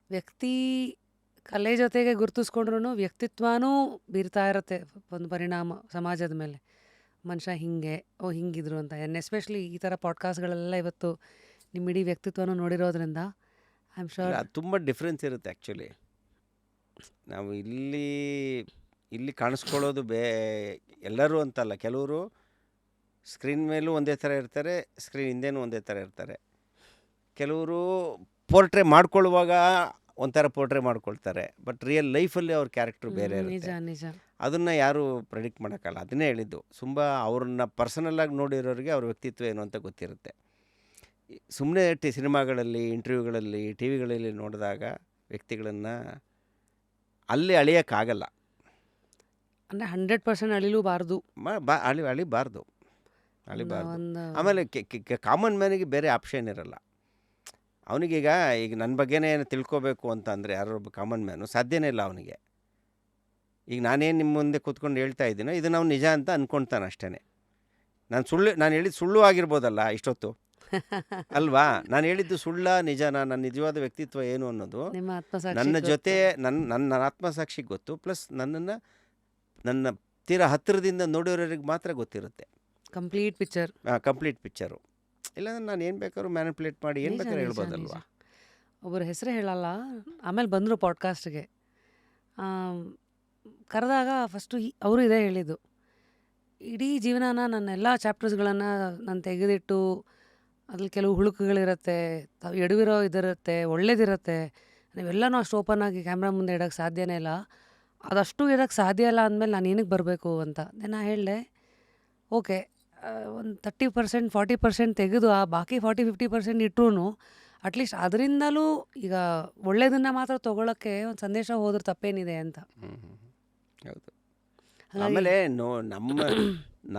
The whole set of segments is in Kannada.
ವ್ಯಕ್ತಿ ಕಲೆ ಜೊತೆಗೆ ಗುರುತಿಸ್ಕೊಂಡ್ರೂ ವ್ಯಕ್ತಿತ್ವನೂ ಬೀರ್ತಾ ಇರುತ್ತೆ ಒಂದು ಪರಿಣಾಮ ಸಮಾಜದ ಮೇಲೆ. ಮನುಷ್ಯ ಹಿಂಗೆ ಹಿಂಗಿದ್ರು ಅಂತ. ಎಸ್ಪೆಷಲಿ ಈ ಥರ ಪಾಡ್ಕಾಸ್ಟ್ಗಳೆಲ್ಲ ಇವತ್ತು ನಿಮ್ಮ ಇಡೀ ವ್ಯಕ್ತಿತ್ವನೂ ನೋಡಿರೋದ್ರಿಂದ ಐ ಆಮ್ ಇಲ್ಲ, ಶೋರ್. ಅದು ತುಂಬ ಡಿಫ್ರೆನ್ಸ್ ಇರುತ್ತೆ ಆ್ಯಕ್ಚುಲಿ. ನಾವು ಇಲ್ಲಿ ಕಾಣಿಸ್ಕೊಳ್ಳೋದು ಎಲ್ಲರೂ ಅಂತಲ್ಲ, ಕೆಲವರು ಸ್ಕ್ರೀನ್ ಮೇಲೂ ಒಂದೇ ಥರ ಇರ್ತಾರೆ, ಸ್ಕ್ರೀನ್ ಹಿಂದೆನೂ ಒಂದೇ ಥರ ಇರ್ತಾರೆ. ಕೆಲವರು ಪೋರ್ಟ್ರೇ ಮಾಡ್ಕೊಳ್ಳುವಾಗ ಒಂಥರ ಪೋರ್ಟ್ರೇ ಮಾಡ್ಕೊಳ್ತಾರೆ, ಬಟ್ ರಿಯಲ್ ಲೈಫಲ್ಲಿ ಅವ್ರ ಕ್ಯಾರೆಕ್ಟ್ರು ಬೇರೆ ನಿಜ ಇರುತ್ತೆ. ನಿಜ. ಅದನ್ನು ಯಾರೂ ಪ್ರೆಡಿಕ್ಟ್ ಮಾಡೋಕ್ಕಲ್ಲ. ಅದನ್ನೇ ಹೇಳಿದ್ದು, ಅವ್ರನ್ನ ಪರ್ಸನಲ್ಲಾಗಿ ನೋಡಿರೋರಿಗೆ ಅವ್ರ ವ್ಯಕ್ತಿತ್ವ ಏನು ಅಂತ ಗೊತ್ತಿರುತ್ತೆ. ಸುಮ್ಮನೆ ಸಿನಿಮಾಗಳಲ್ಲಿ, ಇಂಟರ್ವ್ಯೂಗಳಲ್ಲಿ, ಟಿ ವಿಗಳಲ್ಲಿ ನೋಡಿದಾಗ ವ್ಯಕ್ತಿಗಳನ್ನು ಅಲ್ಲಿ ಅಳಿಯೋಕ್ಕಾಗಲ್ಲ. ಅಂದರೆ 100% ಅಳಿಲೂಬಾರ್ದು. ಅಳಿಬಾರ್ದು. ಒಂದು ಆಮೇಲೆ ಕಾಮನ್ ಮ್ಯಾನಿಗೆ ಬೇರೆ ಆಪ್ಷನ್ ಇರಲ್ಲ. ಅವನಿಗೀಗ ನನ್ನ ಬಗ್ಗೆನೇ ತಿಳ್ಕೊಬೇಕು ಅಂತ ಅಂದರೆ ಯಾರೊಬ್ಬ ಕಾಮನ್ ಮ್ಯಾನು ಸಾಧ್ಯನೇ ಇಲ್ಲ ಅವನಿಗೆ. ಈಗ ನಾನೇನು ನಿಮ್ಮ ಮುಂದೆ ಕೂತ್ಕೊಂಡು ಹೇಳ್ತಾ ಇದ್ದೀನೋ ಇದನ್ನು ಅವ್ನು ನಿಜ ಅಂತ ಅಂದ್ಕೊಳ್ತಾನೆ ಅಷ್ಟೇ. ನಾನು ಹೇಳಿದ್ದು ಸುಳ್ಳು ಆಗಿರ್ಬೋದಲ್ಲ ಇಷ್ಟೊತ್ತು, ಅಲ್ವಾ? ನಾನು ಹೇಳಿದ್ದು ನಿಜನಾ, ನನ್ನ ನಿಜವಾದ ವ್ಯಕ್ತಿತ್ವ ಏನು ಅನ್ನೋದು ನಿಮ್ಮ ಆತ್ಮಸಾಕ್ಷಿ ನನ್ನ ಜೊತೆ ನನ್ನ ಆತ್ಮಸಾಕ್ಷಿಗೆ ಗೊತ್ತು, ಪ್ಲಸ್ ನನ್ನ ತೀರಾ ಹತ್ತಿರದಿಂದ ನೋಡಿರೋರಿಗೆ ಮಾತ್ರ ಗೊತ್ತಿರುತ್ತೆ ಕಂಪ್ಲೀಟ್ ಪಿಕ್ಚರ್. Complete picture. ಇಲ್ಲಾಂದ್ರೆ ನಾನು ಏನು ಬೇಕಾದ್ರೂ ಮ್ಯಾನಿಪುಲೇಟ್ ಮಾಡಿ ಏನು ಬೇಕಾದ್ರೂ ಹೇಳ್ಬೋದಲ್ವಾ. ಒಬ್ಬರ ಹೆಸರೇ ಹೇಳಲ್ಲ, ಆಮೇಲೆ ಬಂದರು ಪಾಡ್ಕಾಸ್ಟ್ಗೆ. ಕರೆದಾಗ ಫಸ್ಟು ಅವರು ಇದೇ ಹೇಳಿದ್ದು, ಇಡೀ ಜೀವನನ ನನ್ನ ಎಲ್ಲ ಚಾಪ್ಟರ್ಸ್ಗಳನ್ನು ನಾನು ತೆಗೆದಿಟ್ಟು ಅದ್ರಲ್ಲಿ ಕೆಲವು ಹುಳುಕುಗಳಿರುತ್ತೆ, ಎಡವಿರೋ ಇದಿರುತ್ತೆ, ಒಳ್ಳೇದಿರುತ್ತೆ, ನೀವೆಲ್ಲನೂ ಅಷ್ಟು ಓಪನ್ ಆಗಿ ಕ್ಯಾಮ್ರಾ ಮುಂದೆ ಇಡೋಕ್ಕೆ ಸಾಧ್ಯನೇ ಇಲ್ಲ. ಅದಷ್ಟು ಇರೋಕ್ಕೆ ಸಾಧ್ಯ ಇಲ್ಲ ಅಂದಮೇಲೆ ನಾನು ಏನಕ್ಕೆ ಬರಬೇಕು ಅಂತ. ನಾನು ಹೇಳಿದೆ, ಓಕೆ, ಒಂದು 30% 40% ತೆಗೆದು ಆ ಬಾಕಿ 40-50% ಇಟ್ಟರೂ ಅಟ್ಲೀಸ್ಟ್ ಅದರಿಂದಲೂ ಈಗ ಒಳ್ಳೇದನ್ನು ಮಾತ್ರ ತೊಗೊಳಕ್ಕೆ ಒಂದು ಸಂದೇಶ ಹೋದ್ರೆ ತಪ್ಪೇನಿದೆ ಅಂತ. ಹೌದು. ಆಮೇಲೆ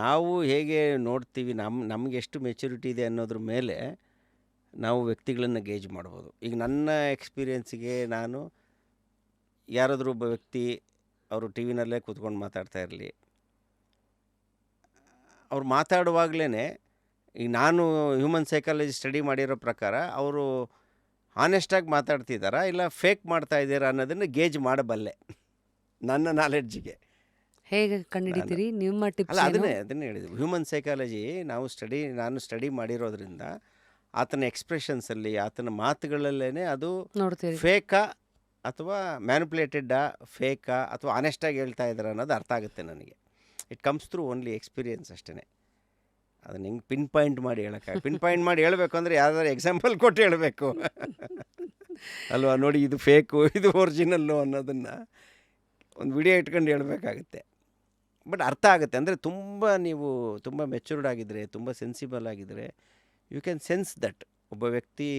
ನಾವು ಹೇಗೆ ನೋಡ್ತೀವಿ, ನಮಗೆ ಎಷ್ಟು ಮೆಚುರಿಟಿ ಇದೆ ಅನ್ನೋದ್ರ ಮೇಲೆ ನಾವು ವ್ಯಕ್ತಿಗಳನ್ನು ಗೇಜ್ ಮಾಡ್ಬೋದು. ಈಗ ನನ್ನ ಎಕ್ಸ್ಪೀರಿಯೆನ್ಸಿಗೆ ನಾನು ಯಾರಾದರೂ ಒಬ್ಬ ವ್ಯಕ್ತಿ ಅವರು ಟಿ ವಿನಲ್ಲೇ ಕೂತ್ಕೊಂಡು ಮಾತಾಡ್ತಾ ಇರಲಿ, ಅವ್ರು ಮಾತಾಡುವಾಗಲೇ ಈಗ ನಾನು ಹ್ಯೂಮನ್ ಸೈಕಾಲಜಿ ಸ್ಟಡಿ ಮಾಡಿರೋ ಪ್ರಕಾರ ಅವರು ಹಾನೆಸ್ಟಾಗಿ ಮಾತಾಡ್ತಿದ್ದಾರಾ ಇಲ್ಲ ಫೇಕ್ ಮಾಡ್ತಾ ಇದ್ದೀರಾ ಅನ್ನೋದನ್ನು ಗೇಜ್ ಮಾಡಬಲ್ಲೆ ನನ್ನ ನಾಲೆಡ್ಜಿಗೆ. ಹೇಗೆ ಕಂಡುಹಿಡಿತೀರಿ ನಿಮ್ಮ ಟಿಪ್ಸ್? ಅಲ್ಲ, ಅದನ್ನೇ ಹೇಳಿದ್ವಿ. ಹ್ಯೂಮನ್ ಸೈಕಾಲಜಿ ನಾನು ಸ್ಟಡಿ ಮಾಡಿರೋದ್ರಿಂದ ಆತನ ಎಕ್ಸ್ಪ್ರೆಷನ್ಸಲ್ಲಿ, ಆತನ ಮಾತುಗಳಲ್ಲೇ ಅದು ನೋಡ್ತೀರಿ ಫೇಕಾ ಅಥವಾ ಮ್ಯಾನಿಪುಲೇಟೆಡ್ಡಾ, ಫೇಕಾ ಅಥವಾ ಆನೆಸ್ಟಾಗಿ ಹೇಳ್ತಾ ಇದ್ದಾರೆ ಅನ್ನೋದು ಅರ್ಥ ಆಗುತ್ತೆ ನನಗೆ. It comes through only experience ಅಷ್ಟೇ. ಅದನ್ನ ಹೆಂಗೆ ಪಿನ್ ಪಾಯಿಂಟ್ ಮಾಡಿ ಹೇಳಬೇಕು ಅಂದರೆ ಯಾವ್ದಾದ್ರು ಎಕ್ಸಾಂಪಲ್ ಕೊಟ್ಟು ಹೇಳಬೇಕು ಅಲ್ವಾ? ನೋಡಿ, ಇದು ಫೇಕು, ಇದು ಒರಿಜಿನಲ್ಲು ಅನ್ನೋದನ್ನು ಒಂದು ವಿಡಿಯೋ ಇಟ್ಕೊಂಡು ಹೇಳಬೇಕಾಗುತ್ತೆ. ಬಟ್ ಅರ್ಥ ಆಗುತ್ತೆ. ಅಂದರೆ ನೀವು ತುಂಬ ಮೆಚೂರ್ಡ್ ಆಗಿದ್ದರೆ, ತುಂಬ ಸೆನ್ಸಿಬಲ್ ಆಗಿದ್ದರೆ, ಯು ಕ್ಯಾನ್ ಸೆನ್ಸ್ ದಟ್ ಒಬ್ಬ ವ್ಯಕ್ತಿ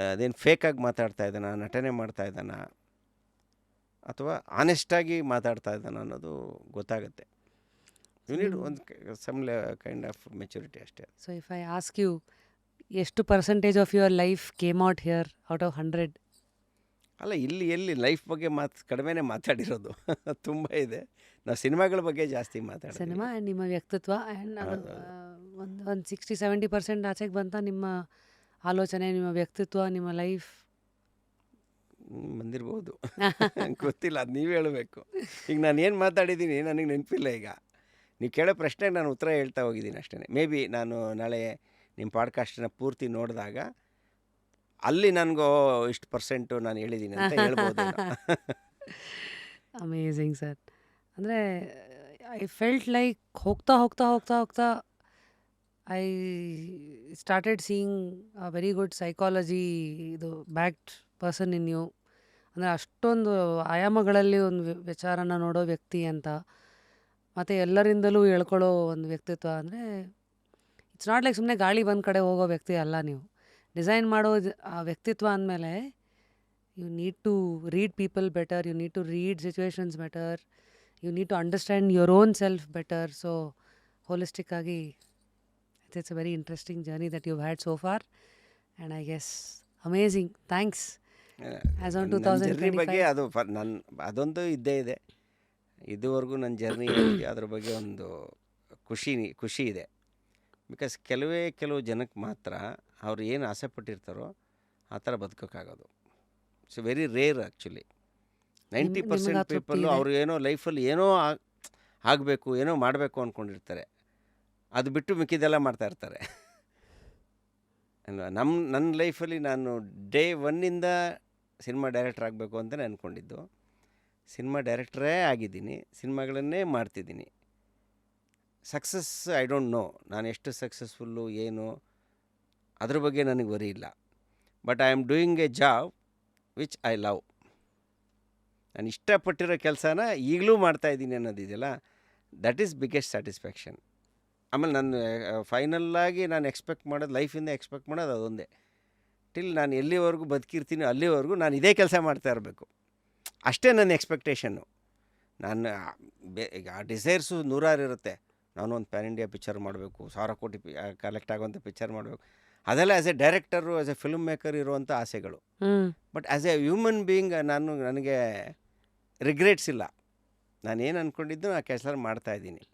ಅದೇನು ಫೇಕಾಗಿ ಮಾತಾಡ್ತಾ ಇದ್ದಾನ, ನಟನೆ ಮಾಡ್ತಾ ಇದ್ದಾನ, ಅಥವಾ ಆನೆಸ್ಟಾಗಿ ಮಾತಾಡ್ತಾ ಇದ್ದಾನ ಅನ್ನೋದು ಗೊತ್ತಾಗುತ್ತೆ. ಯು ನೀಡ್ ಒಂದು ಕೈಂಡ್ ಆಫ್ ಮೆಚುರಿಟಿ ಅಷ್ಟೇ. So if I ask you, ಎಷ್ಟು percentage of your life came out here out of 100? ಅಲ್ಲ, ಎಲ್ಲಿ ಲೈಫ್ ಬಗ್ಗೆ ಕಡಿಮೆನೇ ಮಾತಾಡಿರೋದು ತುಂಬ ಇದೆ. ನಾವು ಸಿನಿಮಾಗಳ ಬಗ್ಗೆ ಜಾಸ್ತಿ ಮಾತಾಡ್ತೀವಿ. ಸಿನಿಮಾ ಆ್ಯಂಡ್ ನಿಮ್ಮ ವ್ಯಕ್ತಿತ್ವ ಆ್ಯಂಡ್ ಒಂದು 60-70% ಆಚೆಗೆ ಬಂತ ನಿಮ್ಮ ಆಲೋಚನೆ, ನಿಮ್ಮ ವ್ಯಕ್ತಿತ್ವ, ನಿಮ್ಮ ಲೈಫ್ ಬಂದಿರ್ಬೋದು ಗೊತ್ತಿಲ್ಲ, ಅದು ನೀವೇ ಹೇಳಬೇಕು. ಈಗ ನಾನು ಏನು ಮಾತಾಡಿದ್ದೀನಿ ನನಗೆ ನೆನಪಿಲ್ಲ. ಈಗ ನೀವು ಕೇಳೋ ಪ್ರಶ್ನೆಗೆ ನಾನು ಉತ್ತರ ಹೇಳ್ತಾ ಹೋಗಿದ್ದೀನಿ ಅಷ್ಟೇ. ಮೇ ಬಿ ನಾನು ನಾಳೆ ನಿಮ್ಮ ಪಾಡ್ಕಾಸ್ಟನ್ನ ಪೂರ್ತಿ ನೋಡಿದಾಗ ಅಲ್ಲಿ ನನಗೂ ಇಷ್ಟು ಪರ್ಸೆಂಟು ನಾನು ಹೇಳಿದ್ದೀನಿ ಅಂತ ಹೇಳ್ಬೋದು. Amazing sir. ಅಂದರೆ ಐ ಫೆಲ್ಟ್ ಲೈಕ್ ಹೋಗ್ತಾ I started seeing a very good psychology ಇದು ಬ್ಯಾಕ್ಡ್ ಪರ್ಸನ್ ಇನ್ ಯು. ಅಂದರೆ ಅಷ್ಟೊಂದು ಆಯಾಮಗಳಲ್ಲಿ ಒಂದು ವಿಚಾರನ ನೋಡೋ ವ್ಯಕ್ತಿ ಅಂತ, ಮತ್ತು ಎಲ್ಲರಿಂದಲೂ ಹೇಳ್ಕೊಳ್ಳೋ ಒಂದು ವ್ಯಕ್ತಿತ್ವ. ಅಂದರೆ ಇಟ್ಸ್ ನಾಟ್ ಲೈಕ್ ಸುಮ್ಮನೆ ಗಾಳಿ ಬಂದ ಕಡೆ ಹೋಗೋ ವ್ಯಕ್ತಿ ಅಲ್ಲ ನೀವು. ಡಿಸೈನ್ ಮಾಡೋ ಆ ವ್ಯಕ್ತಿತ್ವ ಅಂದಮೇಲೆ you need to read people better, you need to read situations better, you need to understand your own self better. So holistic ಆಗಿ it's a very interesting journey that you had so far, and I guess amazing. Thanks. As on journey ಬಗ್ಗೆ 2025 ಅದೊಂದು ಇದ್ದೇ ಇದೆ. ಇದುವರೆಗೂ ನನ್ನ ಜರ್ನಿ ಅದ್ರ ಬಗ್ಗೆ ಒಂದು ಖುಷಿ ಇದೆ. ಬಿಕಾಸ್ ಕೆಲವು ಜನಕ್ಕೆ ಮಾತ್ರ ಅವ್ರು ಏನು ಆಸೆ ಪಟ್ಟಿರ್ತಾರೋ ಆ ಥರ ಬದುಕೋಕ್ಕಾಗೋದು. It's very rare actually. 90% ನಿಮ್ಗೆ ಆ ತೃಪ್ತಿ ಪೀಪಲ್ಲು ಇದೆ. ಅವ್ರು ಏನೋ ಲೈಫಲ್ಲಿ ಏನೋ ಆಗಬೇಕು, ಏನೋ ಮಾಡಬೇಕು ಅಂದ್ಕೊಂಡಿರ್ತಾರೆ. ಅದು ಬಿಟ್ಟು ಮಿಕ್ಕಿದ್ದೆಲ್ಲ ಮಾಡ್ತಾ ಇರ್ತಾರೆ ಅಲ್ವಾ. ನನ್ನ ಲೈಫಲ್ಲಿ ನಾನು ಡೇ ಒನ್ನಿಂದ ಸಿನಿಮಾ ಡೈರೆಕ್ಟರ್ ಆಗಬೇಕು ಅಂತಲೇ ಅಂದ್ಕೊಂಡಿದ್ದು. ಸಿನಿಮಾ ಡೈರೆಕ್ಟ್ರೇ ಆಗಿದ್ದೀನಿ, ಸಿನಿಮಾಗಳನ್ನೇ ಮಾಡ್ತಿದ್ದೀನಿ. ಸಕ್ಸಸ್ ಐ ಡೋಂಟ್ ನೋ, ನಾನು ಎಷ್ಟು ಸಕ್ಸಸ್ಫುಲ್ಲು ಏನು ಅದ್ರ ಬಗ್ಗೆ ನನಗೆ ವರಿ ಇಲ್ಲ. But I am doing A job which I love. ನಾನು ಇಷ್ಟಪಟ್ಟಿರೋ ಕೆಲಸನ ಈಗಲೂ ಮಾಡ್ತಾಯಿದ್ದೀನಿ ಅನ್ನೋದಿದೆಯಲ್ಲ, ದಟ್ ಈಸ್ ಬಿಗ್ಗೆಸ್ಟ್ ಸ್ಯಾಟಿಸ್ಫ್ಯಾಕ್ಷನ್. ಆಮೇಲೆ ನಾನು ಫೈನಲ್ಲಾಗಿ ನಾನು ಎಕ್ಸ್ಪೆಕ್ಟ್ ಮಾಡೋದು, ಲೈಫಿಂದ ಎಕ್ಸ್ಪೆಕ್ಟ್ ಮಾಡೋದು ಅದೊಂದೇ. ಟಿಲ್ ನಾನು ಎಲ್ಲಿವರೆಗೂ ಬದುಕಿರ್ತೀನಿ ಅಲ್ಲಿವರೆಗೂ ನಾನು ಇದೇ ಕೆಲಸ ಮಾಡ್ತಾ ಇರಬೇಕು, ಅಷ್ಟೇ ನನ್ನ ಎಕ್ಸ್ಪೆಕ್ಟೇಷನ್ನು. ನಾನು ಈಗ ಆ ಡಿಸೈರ್ಸು ನೂರಾರು ಇರುತ್ತೆ. ನಾನು ಒಂದು ಪ್ಯಾನ್ ಇಂಡಿಯಾ ಪಿಕ್ಚರ್ ಮಾಡಬೇಕು, 1000 ಕೋಟಿ ಕಲೆಕ್ಟ್ ಆಗುವಂಥ ಪಿಕ್ಚರ್ ಮಾಡಬೇಕು. ಅದೆಲ್ಲ as A director, as A film maker ಇರುವಂಥ ಆಸೆಗಳು. But as A human being ನನಗೆ ರಿಗ್ರೆಟ್ಸ್ ಇಲ್ಲ. ನಾನು ಏನು ಅಂದ್ಕೊಂಡಿದ್ದು ಆ ಕೆಲಸ ಮಾಡ್ತಾಯಿದ್ದೀನಿ.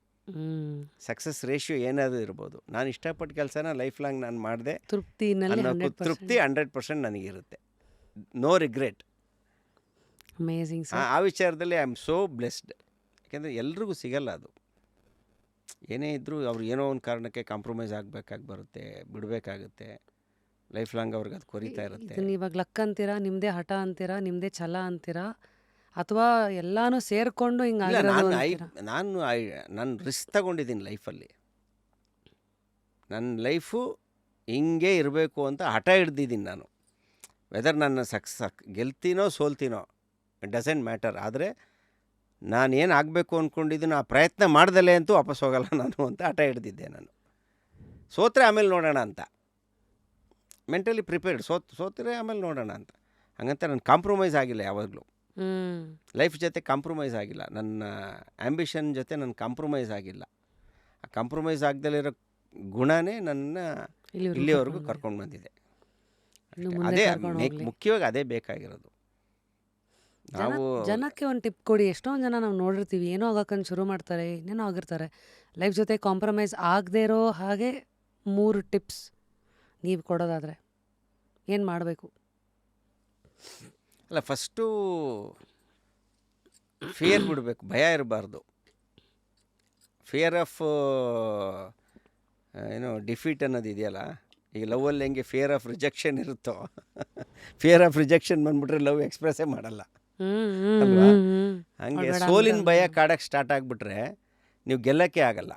ಸಕ್ಸಸ್ ರೇಷಿಯೋ ಏನಾದರೂ ಇರ್ಬೋದು, ನಾನು ಇಷ್ಟಪಟ್ಟ ಕೆಲಸನ ಲೈಫ್ ಲಾಂಗ್ ನಾನು ಮಾಡಿದೆ ತೃಪ್ತಿನಲ್ಲಿ ಅನ್ನೋ 100%. ತೃಪ್ತಿ 100% ನನಗಿರುತ್ತೆ. No regret. ಅಮೇಝಿಂಗ್ ಆ ಸರ್. ಆ ವಿಚಾರದಲ್ಲಿ ಐ ಆಮ್ ಸೋ ಬ್ಲೆಸ್ಡ್. ಯಾಕೆಂದರೆ ಎಲ್ರಿಗೂ ಸಿಗಲ್ಲ ಅದು. ಏನೇ ಇದ್ದರೂ ಅವ್ರು ಏನೋ ಒಂದು ಕಾರಣಕ್ಕೆ ಕಾಂಪ್ರಮೈಸ್ ಆಗಬೇಕಾಗಿ ಬರುತ್ತೆ, ಬಿಡಬೇಕಾಗುತ್ತೆ. ಲೈಫ್ ಲಾಂಗ್ ಅವ್ರಿಗೆ ಅದು ಕೊರಿತಾ ಇರುತ್ತೆ. ಇದನ್ನ ಇವಾಗ ಲಕ್ ಅಂತೀರಾ, ನಿಮ್ಮದೇ ಹಠ ಅಂತೀರಾ, ನಿಮ್ಮದೇ ಛಲ ಅಂತೀರಾ, ಅಥವಾ ಎಲ್ಲಾನು ಸೇರಿಕೊಂಡು ಹಿಂಗೆ ಇಲ್ಲ, ಆಗಿರೋದು ಅಂತೀರಾ? ನಾನು ರಿಸ್ಕ್ ತಗೊಂಡಿದ್ದೀನಿ ಲೈಫಲ್ಲಿ. ನನ್ನ ಲೈಫು ಹಿಂಗೆ ಇರಬೇಕು ಅಂತ ಹಠ ಹಿಡ್ದಿದ್ದೀನಿ ನಾನು. ವೆದರ್ ನಾನು ಗೆಲ್ತೀನೋ ಸೋಲ್ತೀನೋ ಇಟ್ ಡಸಂಟ್ ಮ್ಯಾಟರ್. ಆದರೆ ನಾನೇನು ಆಗಬೇಕು ಅಂದ್ಕೊಂಡಿದ್ದೀನಿ ಆ ಪ್ರಯತ್ನ ಮಾಡ್ದಲೇ ಅಂತೂ ವಾಪಸ್ ಹೋಗಲ್ಲ ನಾನು ಅಂತ ಹಠ ಹಿಡ್ದಿದ್ದೆ ನಾನು. ಸೋತ್ರೆ ಆಮೇಲೆ ನೋಡೋಣ ಅಂತ, ಮೆಂಟಲಿ ಪ್ರಿಪೇರ್ಡ್. ಸೋತ್ರೆ ಆಮೇಲೆ ನೋಡೋಣ ಅಂತ. ಹಾಗಂತ ನಾನು ಕಾಂಪ್ರಮೈಸ್ ಆಗಿಲ್ಲ ಯಾವಾಗಲೂ. ಲೈಫ್ ಜೊತೆ ಕಾಂಪ್ರಮೈಸ್ ಆಗಿಲ್ಲ. ನನ್ನ ಆ್ಯಂಬಿಷನ್ ಜೊತೆ ನಾನು ಕಾಂಪ್ರಮೈಸ್ ಆಗಿಲ್ಲ. ಆ ಕಾಂಪ್ರಮೈಸ್ ಆಗದಲ್ಲಿರೋ ಗುಣನೇ ನನ್ನ ಇಲ್ಲಿವರೆಗೂ ಕರ್ಕೊಂಡು ಬಂದಿದೆ. ಅದೇ ಮುಖ್ಯವಾಗಿ ಅದೇ ಬೇಕಾಗಿರೋದು. ನಾವು ಜನಕ್ಕೆ ಒಂದು ಟಿಪ್ ಕೊಡಿ. ಎಷ್ಟೊಂದು ಜನ ನಾವು ನೋಡಿರ್ತೀವಿ, ಏನೋ ಆಗೋಕ್ಕಂತ ಶುರು ಮಾಡ್ತಾರೆ, ಏನೇನೋ ಆಗಿರ್ತಾರೆ. ಲೈಫ್ ಜೊತೆ ಕಾಂಪ್ರಮೈಸ್ ಆಗದೇ ಇರೋ ಹಾಗೆ 3 ಟಿಪ್ಸ್ ನೀವು ಕೊಡೋದಾದರೆ ಏನು ಮಾಡಬೇಕು? ಅಲ್ಲ, ಫಸ್ಟು ಫಿಯರ್ ಬಿಡಬೇಕು, ಭಯ ಇರಬಾರ್ದು. ಫಿಯರ್ ಆಫ್ ಡಿಫೀಟ್ ಅನ್ನೋದು ಇದೆಯಲ್ಲ, ಈಗ ಲವ್ವಲ್ಲಿ ಹೆಂಗೆ ಫಿಯರ್ ಆಫ್ ರಿಜೆಕ್ಷನ್ ಇರುತ್ತೋ ಫಿಯರ್ ಆಫ್ ರಿಜೆಕ್ಷನ್ ಬಂದ್ಬಿಟ್ರೆ ಲವ್ ಎಕ್ಸ್ಪ್ರೆಸ್ಸೇ ಮಾಡಲ್ಲ ಅಲ್ವಾ? ಹಂಗೆ ಸೋಲಿನ ಭಯ ಕಾಡಕ್ಕೆ ಸ್ಟಾರ್ಟ್ ಆಗಿಬಿಟ್ರೆ ನೀವು ಗೆಲ್ಲಕ್ಕೆ ಆಗಲ್ಲ.